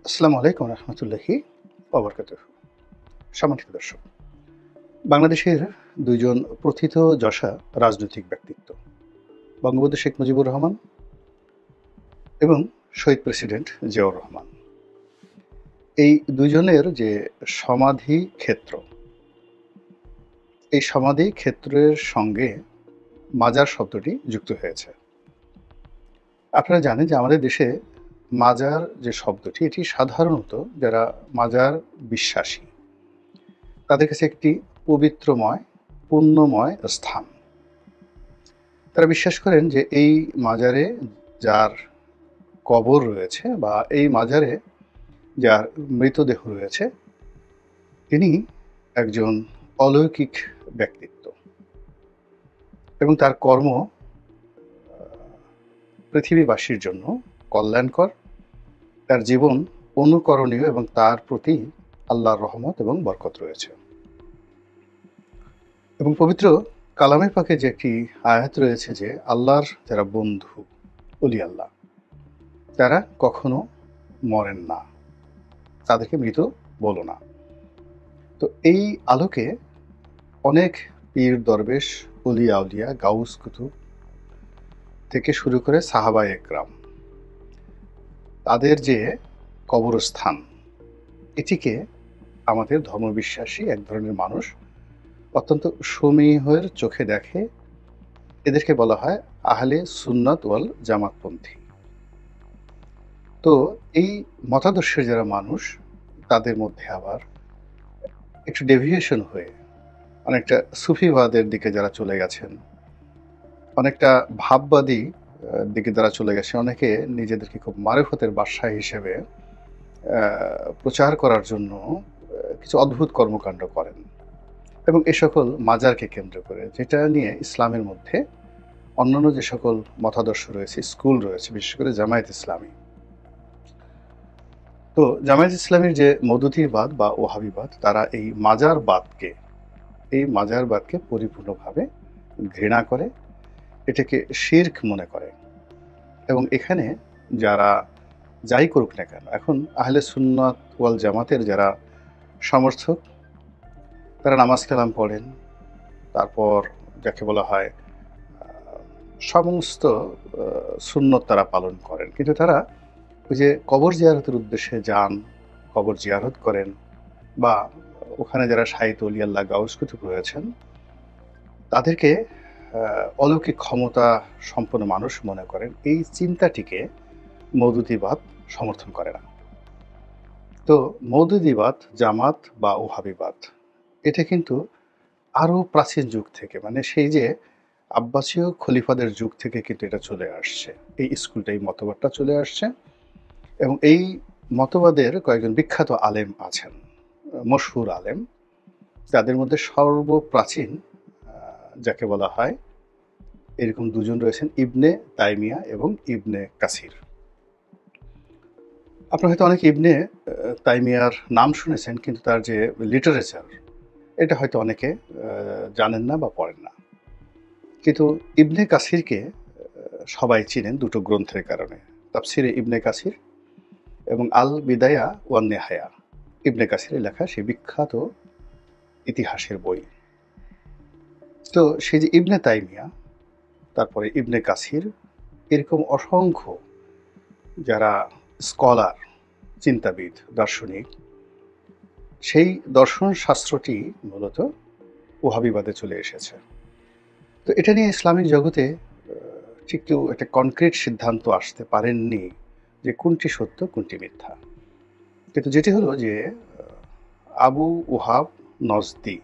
আসসালামু আলাইকুম রহমতুল্লাহি ওবরকাতুহ। সম্মানিত দর্শক, বাংলাদেশের দুইজন প্রথিতযশা রাজনৈতিক ব্যক্তিত্ব বঙ্গবন্ধু শেখ মুজিবুর রহমান এবং শহীদ প্রেসিডেন্ট জিয়াউর রহমান, এই দুইজনের যে সমাধি ক্ষেত্র, এই সমাধি ক্ষেত্রের সঙ্গে মাজার শব্দটি যুক্ত হয়েছে। আপনারা জানেন যে আমাদের দেশে মাজার যে শব্দটি, এটি সাধারণত যারা মাজার বিশ্বাসী তাদের কাছে একটি পবিত্রময়, পুণ্যময় স্থান। তারা বিশ্বাস করেন যে এই মাজারে যার কবর রয়েছে বা এই মাজারে যার মৃতদেহ রয়েছে, তিনি একজন অলৌকিক ব্যক্তিত্ব এবং তার কর্ম পৃথিবীবাসীর জন্য কল্যাণকর, তার জীবন অনুকরণীয় এবং তার প্রতি আল্লাহর রহমত এবং বরকত রয়েছে। এবং পবিত্র কালামে পাকে যে একটি আয়াত রয়েছে যে আল্লাহর যারা বন্ধু, অলি আল্লাহ, তারা কখনো মরেন না, তাদেরকে মৃত বলো না। তো এই আলোকে অনেক পীর দরবেশ, অলিয়া উলিয়া, গাউস কুতুব থেকে শুরু করে সাহাবা একরাম, তাদের যে কবরস্থান, এটিকে আমাদের ধর্মবিশ্বাসী এক ধরনের মানুষ অত্যন্ত সমীহের চোখে দেখে। এদেরকে বলা হয় আহলে সুন্নাত ওয়াল জামাতপন্থী। তো এই মতাদর্শের যারা মানুষ, তাদের মধ্যে আবার একটু ডেভিয়েশন হয়ে অনেকটা সুফিবাদের দিকে যারা চলে গেছেন, অনেকটা ভাববাদী দিকে যারা চলে গেছে, অনেকে নিজেদেরকে খুব মারিফতের বাদশা হিসেবে প্রচার করার জন্য কিছু অদ্ভুত কর্মকাণ্ড করেন এবং এ সকল মাজারকে কেন্দ্র করে, যেটা নিয়ে ইসলামের মধ্যে অন্যান্য যে সকল মতাদর্শ রয়েছে, স্কুল রয়েছে, বিশেষ করে জামায়াত ইসলামী। তো জামায়াত ইসলামীর যে মওদুদিবাদ বা ওহাবিবাদ, তারা এই মাজারবাদকে পরিপূর্ণভাবে ঘৃণা করে, এটাকে শিরক মনে করে। এবং এখানে যারা যাই করুক না কেন, এখন আহলে সুন্নাত ওয়াল জামাতের যারা সমর্থক, তারা নামাজ কালাম পড়েন, তারপর যাকে বলা হয় সমস্ত সুন্নত তারা পালন করেন, কিন্তু তারা ওই যে কবর জিয়ারতের উদ্দেশ্যে যান, কবর জিয়ারত করেন, বা ওখানে যারা শাহিদ অলি আল্লাহ, গাউস কুতুব রয়েছেন, তাদেরকে অলৌকিক ক্ষমতা সম্পন্ন মানুষ মনে করেন। এই চিন্তাটিকে মওদুদিবাদ সমর্থন করে না। তো মওদুদিবাদ, জামাত বা ওহাবিবাদ, এটা কিন্তু আরও প্রাচীন যুগ থেকে, মানে সেই যে আব্বাসীয় খলিফাদের যুগ থেকে কিন্তু এটা চলে আসছে। এই স্কুলটা, এই মতবাদটা চলে আসছে এবং এই মতবাদের কয়েকজন বিখ্যাত আলেম আছেন, মশহুর আলেম। তাদের মধ্যে সর্বপ্রাচীন যাকে বলা হয়, এরকম দুজন রয়েছেন, ইবনে তাইমিয়া এবং ইবনে কাসির। আপনারা হয়তো অনেকে ইবনে তাইমিয়ার নাম শুনেছেন, কিন্তু তার যে লিটারেচার, এটা হয়তো অনেকে জানেন না বা পড়েন না। কিন্তু ইবনে কাসিরকে সবাই চিনেন দুটো গ্রন্থের কারণে, তাফসিরে ইবনে কাসির এবং আল বিদায়া ওয়ান নেহায়া। ইবনে কাসিরের লেখা সেই বিখ্যাত ইতিহাসের বই। তো সেই যে ইবনে তাইমিয়া, তারপরে ইবনে কাসির, এরকম অসংখ্য যারা স্কলার, চিন্তাবিদ, দার্শনিক, সেই দর্শন শাস্ত্রটি মূলত ওহাবিবাদে চলে এসেছে। তো এটা নিয়ে ইসলামিক জগতে ঠিক কেউ একটা কনক্রিট সিদ্ধান্ত আসতে পারেননি যে কোনটি সত্য কোনটি মিথ্যা। কিন্তু যেটি হলো যে আবু ওহাব নজদি,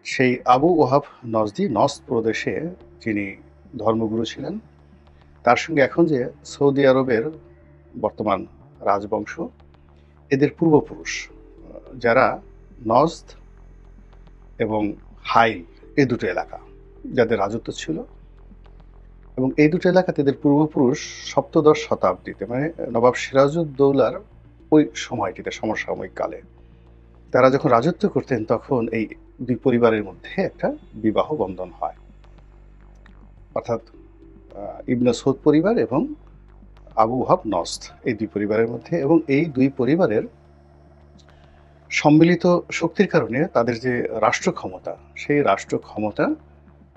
সেই আবু ওহাব নজদি নজদ প্রদেশে যিনি ধর্মগুরু ছিলেন, তার সঙ্গে এখন যে সৌদি আরবের বর্তমান রাজবংশ, এদের পূর্বপুরুষ যারা নজদ এবং হাইল, এই দুটো এলাকা যাদের রাজত্ব ছিল, এবং এই দুটো এলাকাতে এদের পূর্বপুরুষ সপ্তদশ শতাব্দীতে, মানে নবাব সিরাজউদ্দৌলার ওই সময়টিতে, সমসাময়িক কালে তারা যখন রাজত্ব করতেন, তখন এই দুই পরিবারের মধ্যে একটা বিবাহ বন্ধন হয়, অর্থাৎ ইবনে সৌদ পরিবার এবং আবু ওহাব নজদ, এই দুই পরিবারের মধ্যে। এবং এই দুই পরিবারের সম্মিলিত শক্তির কারণে তাদের যে রাষ্ট্র ক্ষমতা, সেই রাষ্ট্র ক্ষমতা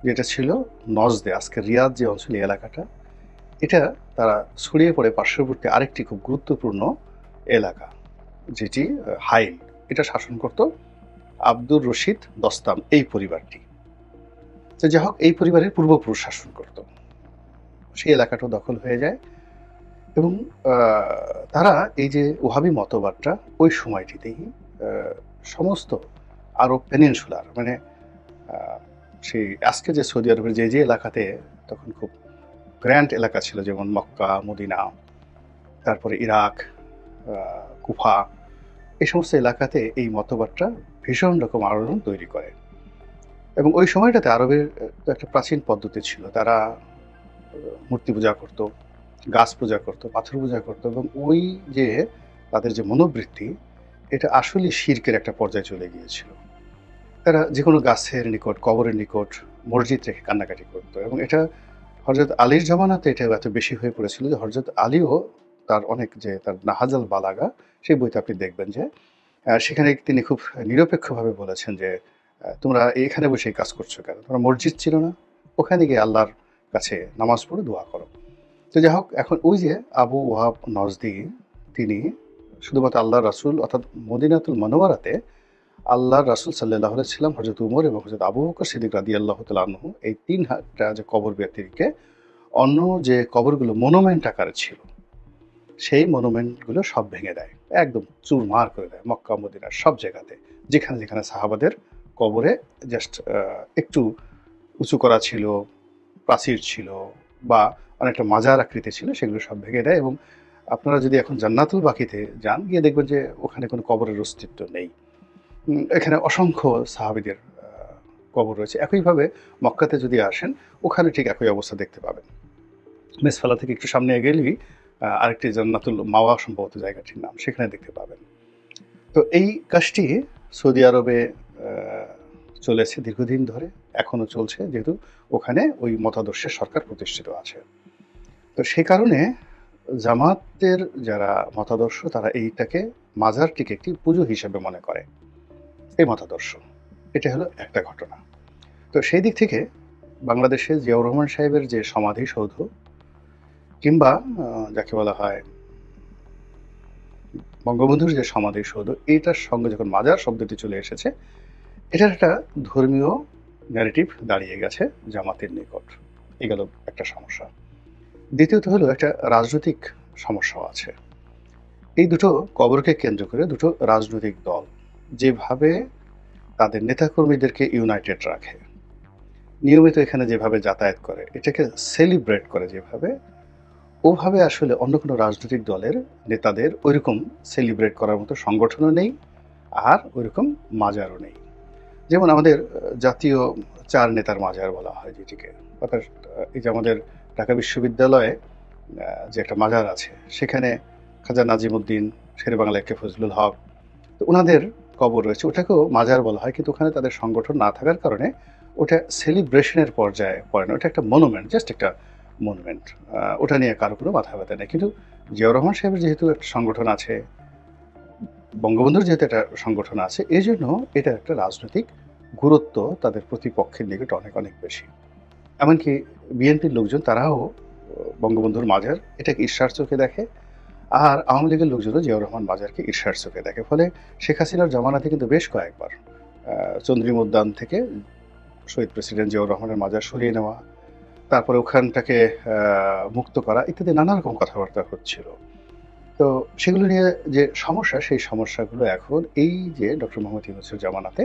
যেটা ছিল নজদে, আজকে রিয়াদ যে অঞ্চল, এই এলাকাটা, এটা তারা ছড়িয়ে পড়ে পার্শ্ববর্তী আরেকটি খুব গুরুত্বপূর্ণ এলাকা, যেটি হাইল। এটা শাসন করত আব্দুর রশিদ দস্তাম, এই পরিবারটি। তো যাই হোক, এই পরিবারের পূর্বপুরুষ শাসন করত, সেই এলাকাটাও দখল হয়ে যায়। এবং তারা এই যে ওহাবি মতবাদটা ওই সময়টিতেই সমস্ত আরব পেনিনসুলার, মানে সেই আজকে যে সৌদি আরবের যে যে এলাকাতে তখন খুব গ্র্যান্ড এলাকা ছিল, যেমন মক্কা, মদিনা, তারপরে ইরাক, কুফা, এই সমস্ত এলাকাতে এই মতবাদটা ভীষণ রকম আলোড়ন তৈরি করে। এবং ওই সময়টাতে আরবের একটা প্রাচীন পদ্ধতি ছিল, তারা মূর্তি পূজা করত, গাছ পূজা করত, পাথর পূজা করত। এবং ওই যে তাদের যে মনোবৃত্তি, এটা আসলে শিরকের একটা পর্যায়ে চলে গিয়েছিল। তারা যে কোনো গাছের নিকট, কবরের নিকট মসজিদ রেখে কান্নাকাটি করত। এবং এটা হযরত আলীর জমানাতে এটা এত বেশি হয়ে পড়েছিল যে হযরত আলীও তার অনেক, যে তার নাহাজাল বালাগা, সেই বইতে আপনি দেখবেন যে সেখানে তিনি খুব নিরপেক্ষভাবে বলেছেন যে তোমরা এখানে বসে এই কাজ করছো কেন? তোমরা মসজিদ ছিল না? ওখানে গিয়ে আল্লাহর কাছে নামাজ পড়ে দোয়া করো। তো যাই হোক, এখন ওই যে আবু ওহাব নজদি, তিনি শুধুমাত্র আল্লাহর রাসূল অর্থাৎ মদিনাতুল মুনাওয়ারাতে আল্লাহর রাসূল সাল্লাল্লাহু আলাইহি ওয়াসাল্লাম, হযরত উমর এবং হযরত আবু বকর সিদ্দিক রাদিয়াল্লাহু তাআলা আনহু, এই তিনটা যে কবর ব্যতিরিকে অন্য যে কবরগুলো মনুমেন্ট আকারে ছিল, সেই মনুমেন্টগুলো সব ভেঙে দেয়, একদম চুরমার করে দেয় মক্কা মদিনার সব জায়গাতে। যেখানে যেখানে সাহাবাদের কবরে জাস্ট একটু উঁচু করা ছিল, প্রাচীর ছিল, বা অনেকটা মাজার আকৃতি ছিল, সেগুলো সব ভেঙে দেয়। এবং আপনারা যদি এখন জান্নাতুল বাকিতে যান, গিয়ে দেখবেন যে ওখানে কোনো কবরের অস্তিত্ব নেই। এখানে অসংখ্য সাহাবীদের কবর রয়েছে। একইভাবে মক্কাতে যদি আসেন, ওখানে ঠিক একই অবস্থা দেখতে পাবেন। মেসফালা থেকে একটু সামনে এগেলেই আরেকটি জান্নাতুল মাওয়া সম্ভবত জায়গাটির নাম, সেখানে দেখতে পাবেন। তো এই কাজটি সৌদি আরবে চলেছে দীর্ঘদিন ধরে, এখনো চলছে, যেহেতু ওখানে ওই মতাদর্শের সরকার প্রতিষ্ঠিত আছে। তো সে কারণে জামাতের যারা মতাদর্শ, তারা এইটাকে, মাজারটিকে একটি পুজো হিসেবে মনে করে, এই মতাদর্শ। এটা হলো একটা ঘটনা। তো সেই দিক থেকে বাংলাদেশে জিয়াউর রহমান সাহেবের যে সমাধিসৌধ, কিংবা যাকে বলা হয় বঙ্গবন্ধুর যে সমাধিসৌধ, এইটার সঙ্গে যখন মাজার শব্দটি চলে এসেছে, এটার একটা ধর্মীয় ন্যারেটিভ দাঁড়িয়ে গেছে জামাতের নিকট। এই গেল একটা সমস্যা। দ্বিতীয়ত হলো একটা রাজনৈতিক সমস্যাও আছে। এই দুটো কবরকে কেন্দ্র করে দুটো রাজনৈতিক দল যেভাবে তাদের নেতাকর্মীদেরকে ইউনাইটেড রাখে, নিয়মিত এখানে যেভাবে যাতায়াত করে, এটাকে সেলিব্রেট করে যেভাবে, ওভাবে আসলে অন্য কোনো রাজনৈতিক দলের নেতাদের ওইরকম সেলিব্রেট করার মতো সংগঠনও নেই, আর ওইরকম মাজারও নেই। যেমন আমাদের জাতীয় 4 নেতার মাজার বলা হয় যেটিকে, অর্থাৎ এই যে আমাদের ঢাকা বিশ্ববিদ্যালয়ে যে একটা মাজার আছে, সেখানে খাজা নাজিমুদ্দিন, শেরেবাংলা একে ফজলুল হক, তো ওনাদের কবর রয়েছে, ওটাকেও মাজার বলা হয়। কিন্তু ওখানে তাদের সংগঠন না থাকার কারণে ওটা সেলিব্রেশনের পর্যায়ে পড়ে না, ওটা একটা মনুমেন্ট, জাস্ট একটা মনুমেন্ট। ওটা নিয়ে কারো কোনো মাথা ব্যথা নেই। কিন্তু জিয়াউর রহমান সাহেবের যেহেতু একটা সংগঠন আছে, বঙ্গবন্ধুর যেহেতু একটা সংগঠন আছে, এই জন্য এটা একটা রাজনৈতিক গুরুত্ব তাদের প্রতিপক্ষের নিকট অনেক অনেক বেশি। এমনকি বিএনপির লোকজন, তারাও বঙ্গবন্ধুর মাজার এটাকে ঈর্ষার চোখে দেখে, আর আওয়ামী লীগের লোকজনও জিয়াউর রহমান মাজারকে ঈর্ষার চোখে দেখে। ফলে শেখ হাসিনার জমানাতে কিন্তু বেশ কয়েকবার চন্দ্রিম উদ্যান থেকে শহীদ প্রেসিডেন্ট জিয়াউর রহমানের মাজার সরিয়ে নেওয়া, তারপরে ওখানটাকে মুক্ত করা, ইত্যাদি নানা রকম কথাবার্তা হচ্ছিল। তো সেগুলো নিয়ে যে সমস্যা, সেই সমস্যাগুলো এখন এই যে ডক্টর মোহাম্মদ ইউনূসের জামানাতে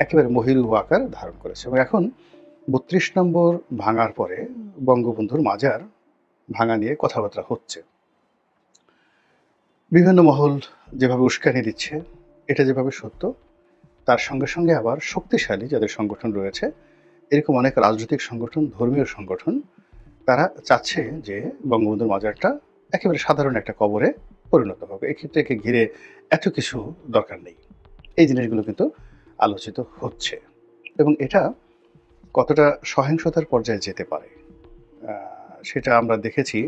একেবারে মহিরুহ আকার ধারণ করেছে। এবং এখন ৩২ নম্বর ভাঙার পরে বঙ্গবন্ধুর মাজার ভাঙা নিয়ে কথাবার্তা হচ্ছে। বিভিন্ন মহল যেভাবে উস্কানি দিচ্ছে, এটা যেভাবে সত্য, তার সঙ্গে সঙ্গে আবার শক্তিশালী যাদের সংগঠন রয়েছে, এরকম অনেক রাজনৈতিক সংগঠন, ধর্মীয় সংগঠন, তারা চাচ্ছে যে বঙ্গবন্ধুর মাজারটা একেবারে সাধারণ একটা কবরে পরিণত হবে। এক্ষেত্রে একে ঘিরে এত কিছু দরকার নেই। এই জিনিসগুলো কিন্তু আলোচিত হচ্ছে, এবং এটা কতটা সহিংসতার পর্যায়ে যেতে পারে সেটা আমরা দেখেছি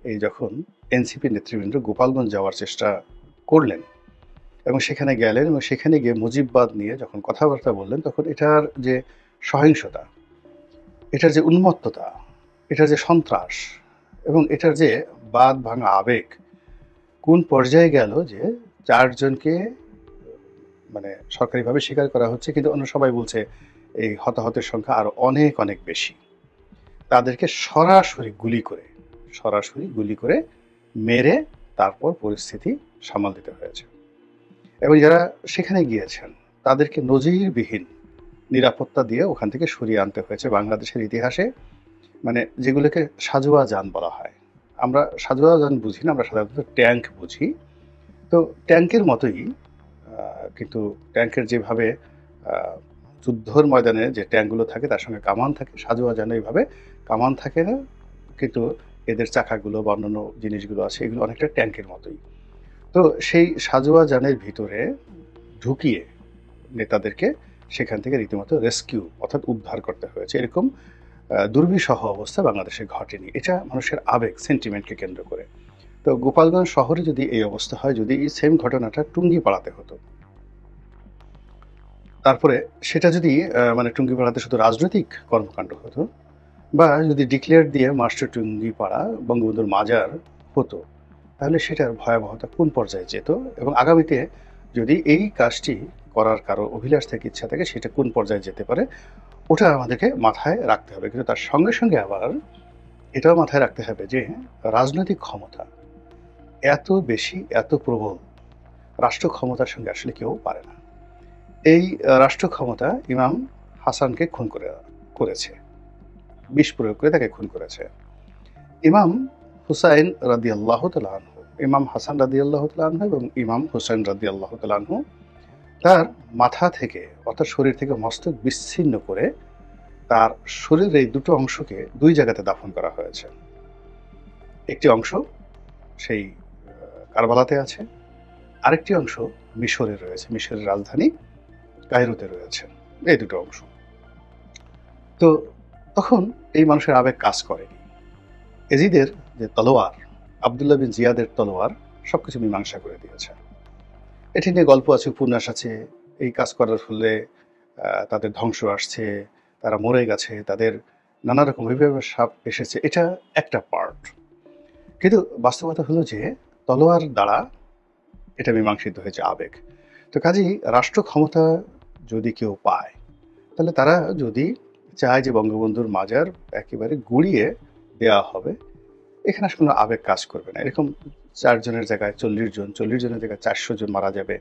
এই যখন এনসিপি নেতৃবৃন্দ গোপালগঞ্জ যাওয়ার চেষ্টা করলেন এবং সেখানে গেলেন এবং সেখানে গিয়ে মুজিববাদ নিয়ে যখন কথাবার্তা বললেন, তখন এটার যে সহিংসতা, এটার যে উন্মত্ততা, এটার যে সন্ত্রাস এবং এটার যে বাঁধ ভাঙা আবেগ কোন পর্যায়ে গেল যে 4 জনকে মানে সরকারিভাবে স্বীকার করা হচ্ছে, কিন্তু অন্য সবাই বলছে এই হতাহতের সংখ্যা আরো অনেক অনেক বেশি। তাদেরকে সরাসরি গুলি করে মেরে তারপর পরিস্থিতি সামাল দিতে হয়েছে। এবং যারা সেখানে গিয়েছেন তাদেরকে নজিরবিহীন নিরাপত্তা দিয়ে ওখান থেকে সরিয়ে আনতে হয়েছে। বাংলাদেশের ইতিহাসে মানে যেগুলোকে সাজোয়া যান বলা হয়, আমরা সাজোয়া যান বুঝি না, আমরা সাধারণত ট্যাঙ্ক বুঝি। তো ট্যাঙ্কের মতোই কিন্তু ট্যাঙ্কের যেভাবে যুদ্ধর ময়দানে যে ট্যাঙ্কগুলো থাকে তার সঙ্গে কামান থাকে, সাজোয়া যান এইভাবে কামান থাকে না, কিন্তু এদের চাকাগুলো বা অন্যান্য জিনিসগুলো আছে, এগুলো অনেকটা ট্যাঙ্কের মতোই। তো সেই সাজোয়া যানের ভিতরে ঢুকিয়ে নেতাদেরকে সেখান থেকে রীতিমতো রেস্কিউ অর্থাৎ উদ্ধার করতে হয়েছে। এরকম দুর্বিষহ অবস্থা বাংলাদেশে ঘটেনি। এটা মানুষের আবেগ, সেন্টিমেন্টকে কেন্দ্র করে। তো গোপালগঞ্জ শহরে যদি এই অবস্থা হয়, যদি এই সেম ঘটনাটা টুঙ্গিপাড়াতে হতো, তারপরে সেটা যদি মানে টুঙ্গিপাড়াতে শুধু রাজনৈতিক কর্মকাণ্ড হতো, বা যদি ডিক্লেয়ার দিয়ে মাস্টার টুঙ্গিপাড়া বঙ্গবন্ধুর মাজার হতো, তাহলে সেটার ভয়াবহতা কোন পর্যায়ে যেত এবং আগামীতে যদি এই কাজটি করার কারো অভিলাষ থেকে, ইচ্ছা থাকে, সেটা কোন পর্যায়ে যেতে পারে, ওটা আমাদেরকে মাথায় রাখতে হবে। কিন্তু তার সঙ্গে সঙ্গে আবার এটাও মাথায় রাখতে হবে যে রাজনৈতিক ক্ষমতা এত বেশি, এত প্রবল রাষ্ট্র ক্ষমতার সঙ্গে আসলে কেউ পারে না। এই রাষ্ট্র ক্ষমতা ইমাম হাসানকে খুন করেছে, বিষ প্রয়োগ করে তাকে খুন করেছে। ইমাম হুসাইন রাদিয়াল্লাহু তাআলা আনহু, ইমাম হাসান রাদিয়াল্লাহু তাআলা আনহু এবং ইমাম হুসাইন রাদিয়াল্লাহু তাআলা আনহু, তার মাথা থেকে অর্থাৎ শরীর থেকে মস্তক বিচ্ছিন্ন করে তার শরীরের এই দুটো অংশকে দুই জায়গাতে দাফন করা হয়েছে। একটি অংশ সেই কারবালাতে আছে, আরেকটি অংশ মিশরে রয়েছে, মিশরের রাজধানী কায়রোতে রয়েছে। এই দুটো অংশ। তো তখন এই মানুষের আবেগ কাজ করেনি। এজিদের যে তলোয়ার, আবদুল্লাহ বিন জিয়াদের তলোয়ার সবকিছু মীমাংসা করে দিয়েছে। এটি নিয়ে গল্প আছে, উপন্যাস আছে। এই কাজ করার ফলে তাদের ধ্বংস আসছে, তারা মরে গেছে, তাদের নানা রকম অভিভাবক সাপ এসেছে, এটা একটা পার্ট। কিন্তু বাস্তবতা হলো যে তলোয়ার দ্বারা এটা মীমাংসিত হয়েছে আবেগ। তো কাজেই রাষ্ট্র ক্ষমতা যদি কেউ পায়, তাহলে তারা যদি চায় যে বঙ্গবন্ধুর মাজার একেবারে গুড়িয়ে দেওয়া হবে, এখানে আসলে কোনো আবেগ কাজ করবে না। এরকম 4 জনের জায়গায় 40 জন, 40 জনের জায়গায় 400 জন মারা যাবে।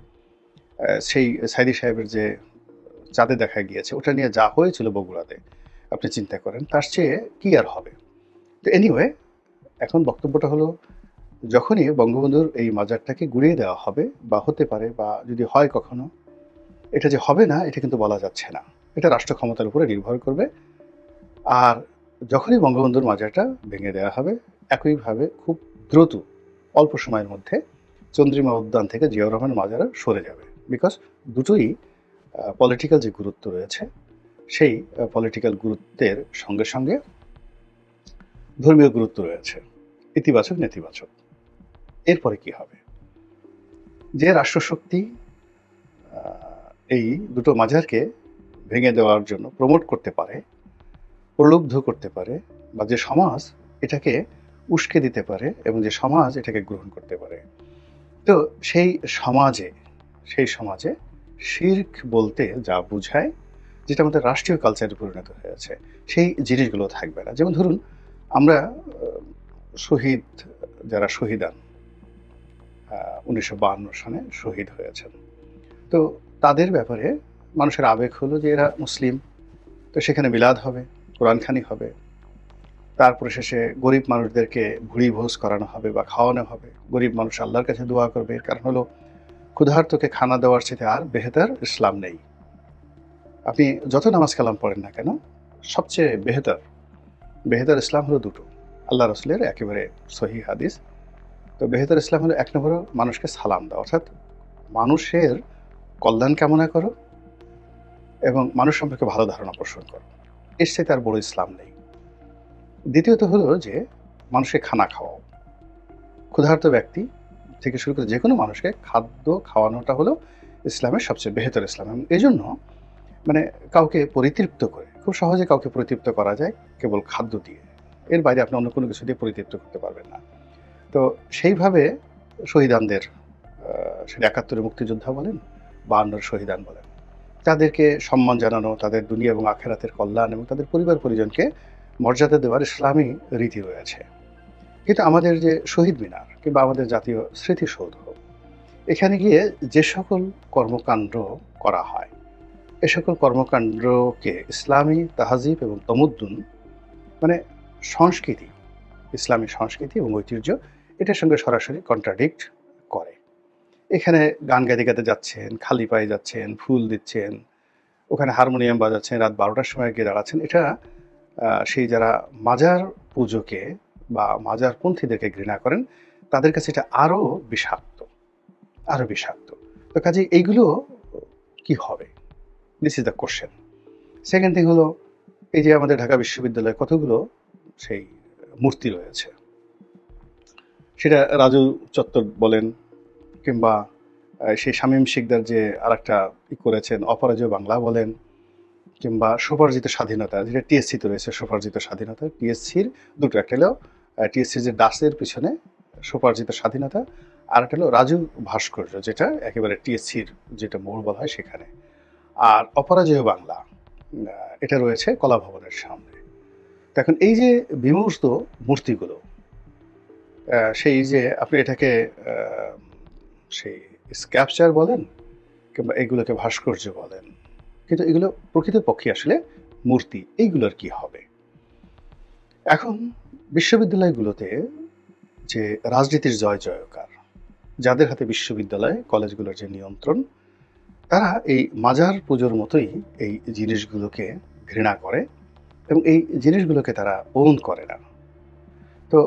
সেই সাইদি সাহেবের যে চাঁদে দেখা গিয়েছে, ওটা নিয়ে যা হয়েছিল বগুড়াতে, আপনি চিন্তা করেন, তার চেয়ে কি আর হবে। তো এনিওয়ে, এখন বক্তব্যটা হলো, যখনই বঙ্গবন্ধুর এই মাজারটাকে গুড়িয়ে দেওয়া হবে বা হতে পারে, বা যদি হয় কখনো, এটা যে হবে না এটা কিন্তু বলা যাচ্ছে না। এটা রাষ্ট্র ক্ষমতার উপরে নির্ভর করবে। আর যখনই বঙ্গবন্ধুর মাজারটা ভেঙে দেওয়া হবে, একইভাবে খুব দ্রুত অল্প সময়ের মধ্যে চন্দ্রিমা উদ্যান থেকে জিয়াউর রহমান মাজারও সরে যাবে। বিকজ দুটোই পলিটিক্যাল যে গুরুত্ব রয়েছে, সেই পলিটিক্যাল গুরুত্বের সঙ্গে সঙ্গে ধর্মীয় গুরুত্ব রয়েছে, ইতিবাচক নেতিবাচক। এরপরে কি হবে? যে রাষ্ট্রশক্তি এই দুটো মাজারকে ভেঙে দেওয়ার জন্য প্রমোট করতে পারে, প্রলুব্ধ করতে পারে, বা যে সমাজ এটাকে উস্কে দিতে পারে এবং যে সমাজ এটাকে গ্রহণ করতে পারে, তো সেই সমাজে শিরক বলতে যা বোঝায়, যেটা আমাদের রাষ্ট্রীয় কালচারে পরিণত হয়েছে, সেই জিনিসগুলো থাকবে না। যেমন ধরুন, আমরা শহীদ যারা শহীদান 1952 সনে শহীদ হয়েছেন, তো তাদের ব্যাপারে মানুষের আবেগ হলো যে এরা মুসলিম, তো সেখানে মিলাদ হবে, কোরআনখানি হবে, তারপরে শেষে গরিব মানুষদেরকে ভুড়ি ভোজ করানো হবে বা খাওয়ানো হবে। গরিব মানুষ আল্লাহর কাছে দোয়া করবে, এর কারণ হলো ক্ষুধার্তকে খানা দেওয়ার চেয়ে আর বেহেতার ইসলাম নেই। আপনি যত নামাজ কালাম পড়েন না কেন, সবচেয়ে বেহেতার ইসলাম হলো দুটো, আল্লাহ রসুলের একেবারে সহি হাদিস। তো বেহেতার ইসলাম হলো 1 নম্বর মানুষকে সালাম দাও, অর্থাৎ মানুষের কল্যাণ কামনা করো এবং মানুষ সম্পর্কে ভালো ধারণা পোষণ করো। এর সাথে আর বড় ইসলাম নেই। দ্বিতীয়ত হলো যে মানুষকে খানা খাওয়াও, ক্ষুধার্ত ব্যক্তি থেকে শুরু করে যে কোনো মানুষকে খাদ্য খাওয়ানোটা হলো ইসলামের সবচেয়ে বেহতর ইসলাম। এবং এই জন্য মানে কাউকে পরিতৃপ্ত করে, খুব সহজে কাউকে পরিতৃপ্ত করা যায় কেবল খাদ্য দিয়ে। এর বাইরে আপনি অন্য কোনো কিছু দিয়ে পরিতৃপ্ত করতে পারবেন না। তো সেইভাবে শহীদানদের, সেটা ৭১-এর মুক্তিযোদ্ধা বলেন, ৫২-এর শহীদান বলেন, তাদেরকে সম্মান জানানো, তাদের দুনিয়া এবং আখেরাতের কল্যাণ এবং তাদের পরিবার পরিজনকে মর্যাদা দেওয়ার ইসলামী রীতি রয়েছে। কিন্তু আমাদের যে শহীদ মিনার কিংবা আমাদের জাতীয় স্মৃতিসৌধ, এখানে গিয়ে যে সকল কর্মকাণ্ড করা হয়, এ সকল কর্মকাণ্ডকে ইসলামী তাহাজিব এবং তমুদ্দুন, মানে সংস্কৃতি, ইসলামী সংস্কৃতি এবং ঐতিহ্য, এটার সঙ্গে সরাসরি কন্ট্রাডিক্ট করে। এখানে গান গাইতে গাইতে যাচ্ছেন, খালি পায়ে যাচ্ছেন, ফুল দিচ্ছেন, ওখানে হারমোনিয়াম বাজাচ্ছেন, রাত ১২টার সময় গিয়ে দাঁড়াচ্ছেন। এটা সেই যারা মাজার পুজোকে বা মাজারপন্থীদেরকে ঘৃণা করেন, তাদের কাছে এটা আরও বিষাক্ত, আরও বিষাক্ত। তো কাজেই এইগুলো কি হবে? This is the question. Second thing হলো, এই যে আমাদের ঢাকা বিশ্ববিদ্যালয়ে কতগুলো সেই মূর্তি রয়েছে, সেটা রাজু চত্বর বলেন কিংবা সেই শামীম শিকদার যে আরেকটা করেছেন অপরাজেয় বাংলা বলেন, কিংবা স্বোপার্জিত স্বাধীনতা, যেটা টিএসসিতে রয়েছে, স্বোপার্জিত স্বাধীনতা। টিএসসির দুটো, একটা হলো টিএসসির যে ডাসের পিছনে স্বোপার্জিত স্বাধীনতা, আর একটা হলো রাজু ভাস্কর্য, যেটা একেবারে টিএসসির যেটা মোড় বলা হয় সেখানে। আর অপরাজেয় বাংলা এটা রয়েছে কলা ভবনের সামনে। তো এখন এই যে বিমূর্ত মূর্তিগুলো, সেই যে আপনি এটাকে সেই স্ক্যাপচার বলেন কিংবা এগুলোকে ভাস্কর্য বলেন, কিন্তু এগুলো প্রকৃতপক্ষে আসলে মূর্তি। এইগুলোর কি হবে? এখন বিশ্ববিদ্যালয়গুলোতে যে রাজনীতির জয় জয়কার, যাদের হাতে বিশ্ববিদ্যালয় কলেজগুলোর যে নিয়ন্ত্রণ, তারা এই মাজার পুজোর মতোই এই জিনিসগুলোকে ঘৃণা করে এবং এই জিনিসগুলোকে তারা ওন করে না। তো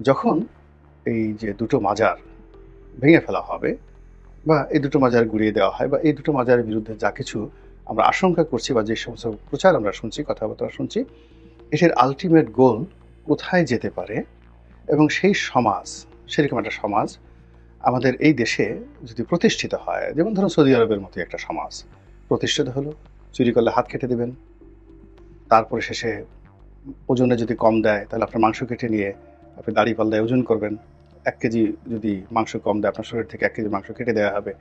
যখন এই যে দুটো মাজার ভেঙে ফেলা হবে বা এই দুটো মাজার গুড়িয়ে দেওয়া হয় বা এই দুটো মাজারের বিরুদ্ধে যা কিছু আমরা আশঙ্কা করছি বা যে সমস্ত প্রচার আমরা শুনছি, কথাবার্তা শুনছি, এটার আলটিমেট গোল কোথায় যেতে পারে এবং সেই সমাজ, সেরকম একটা সমাজ আমাদের এই দেশে যদি প্রতিষ্ঠিত হয়, যেমন ধরুন সৌদি আরবের মতো একটা সমাজ প্রতিষ্ঠিত হলো, চুরি করলে হাত কেটে দেবেন, তারপরে শেষে ওজনে যদি কম দেয় তাহলে আপনার মাংস কেটে নিয়ে আপনি দাড়ি পাল্লায় ওজন করবেন, ১ কেজি যদি মাংস কম দেয় আপনার শরীর থেকে ১ কেজি মাংস কেটে দেওয়া হবে।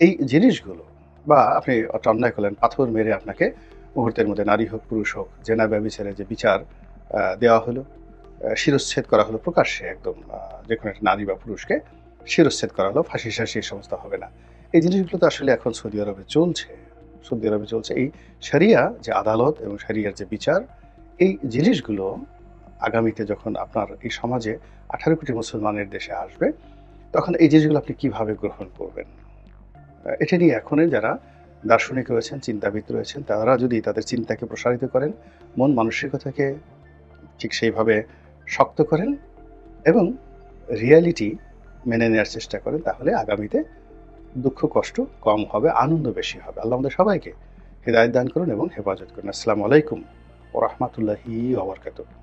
এই জিনিসগুলো, বা আপনি একটা অন্যায় করলেন, পাথর মেরে আপনাকে মুহূর্তের মধ্যে, নারী হোক পুরুষ হোক, জেনা ব্যভিচারে যে বিচার দেওয়া হলো, শিরশ্ছেদ করা হলো প্রকাশ্যে, একদম যে কোনো একটা নারী বা পুরুষকে শিরশ্ছেদ করা হলো, ফাঁসি শাসি এই সমস্ত হবে না। এই জিনিসগুলো তো আসলে এখন সৌদি আরবে চলছে। সৌদি আরবে চলছে এই শরিয়া যে আদালত এবং শরিয়ার যে বিচার, এই জিনিসগুলো আগামীতে যখন আপনার এই সমাজে ১৮ কোটি মুসলমানের দেশে আসবে, তখন এই জিনিসগুলো আপনি কিভাবে গ্রহণ করবেন? এটা নিয়ে এখনই যারা দার্শনিক রয়েছেন, চিন্তাবিদ রয়েছেন, তারা যদি তাদের চিন্তাকে প্রসারিত করেন, মন মানসিকতাকে ঠিক সেইভাবে শক্ত করেন এবং রিয়ালিটি মেনে নেওয়ার চেষ্টা করেন, তাহলে আগামীতে দুঃখ কষ্ট কম হবে, আনন্দ বেশি হবে। আল্লাহ আমাদের সবাইকে হেদায়েত দান করুন এবং হেফাজত করুন। আসসালামু আলাইকুম ওয়া রাহমাতুল্লাহি ওয়া বারাকাতুহু।